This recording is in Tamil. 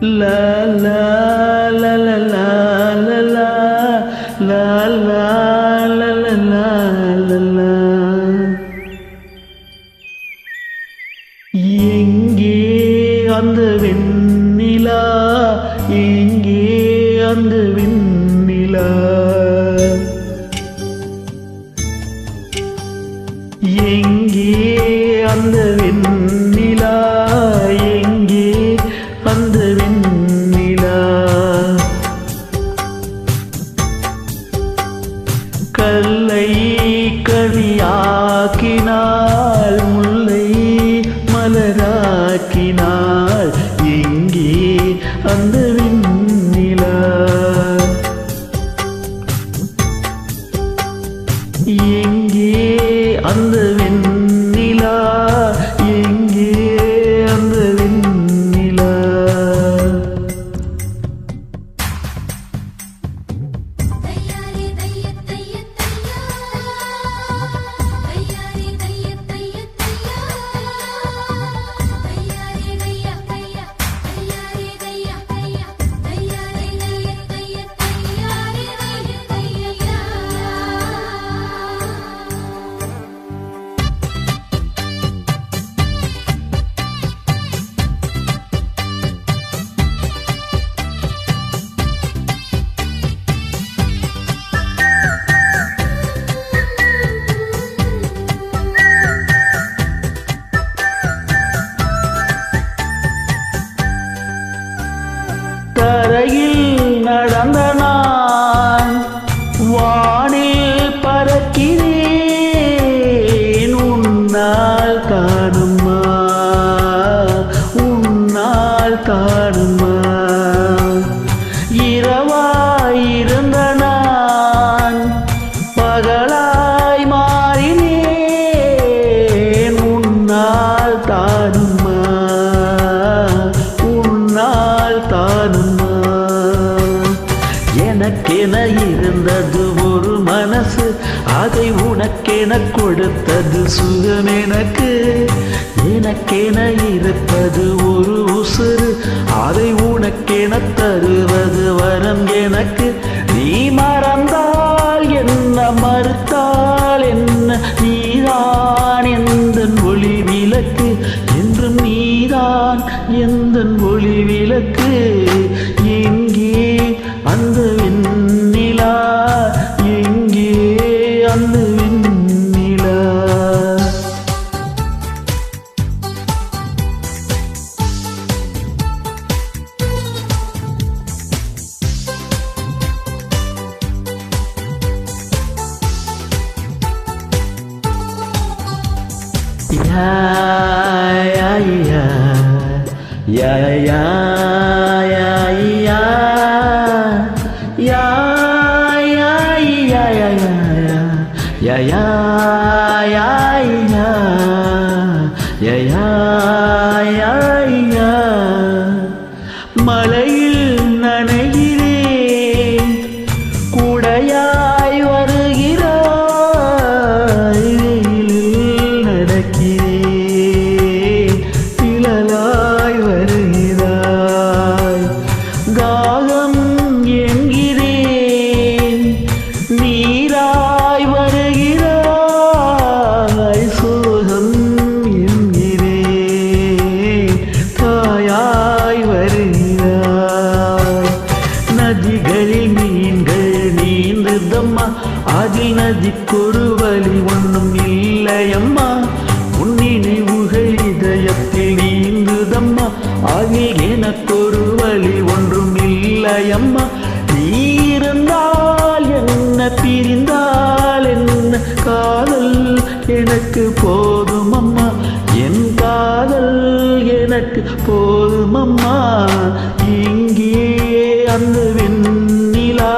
La la la la la la la la la la la la la. எங்கே அந்த வெண்ணிலா, எங்கே அந்த வெண்ணிலா, எங்கே அந்த வெண்ணிலா, எங்கே அந்த வெண்ணிலா. கல்லை கனியாக்கினாள், முல்லை மலராக்கினாள், எங்கே அந்த வெண்ணிலா, எங்கே அந்த வெண்ணிலா, எங்கே அந்த வெண்ணிலா. தரையில் நடந்த நான் வானில் பறக்கிறேன், உன்னால் காணுமா, உன்னால் காணுமா. இரவாயிருந்த நான் பகலாய் மாறினேன், உன்னால் தானுமா, உன்னால் தானுமா. எனக்கென இருந்தது ஒரு மனசு, அதை உனக்கென கொடுத்தது சுகம் எனக்கு. எனக்கென இருப்பது ஒரு உசுறு, அதை உனக்கென தருவது வரம் எனக்கு. நீ மறந்தால் என்ன, மறுத்தால் என்ன, நீதான் எந்தன் ஒளி விளக்கு, என்றும் நீதான் எந்தன் ஒளி விளக்கு. எங்கே அந்த வெண்ணிலா, எங்கே அந்த வெண்ணிலா. Ya ya ya ya ya ya ya ya ya ya ya ya ya ya ya ya ya ya. மலையில் நனைகிறேன், குடையாய் வருகிறாய், வெயிலில் நடக்கிறேன், நிழலாய் வருகிறாய். தாகம் என்கிறேன், நீராய் வருகிறாய், சோகம் என்கிறேன், தாயாய் வருகிறாய். நதிகளில் மீன்கள் நீந்துதம்மா, அதில் நதிக்கொரு வழி ஒன்றும் இல்லையம்மா. உன் நினைவுகள் இதயத்தில் நீந்துதம்மா, அதில் எனக்கொரு வழி ஒன்றும் இல்லையம்மா. நீ இருந்தால் என்ன, பிரிந்தால் என்ன, காதல் எனக்கு போதுமம்மா, என் காதல் எனக்கு போதுமம்மா. இங்கே அந்த வெண்ணிலா,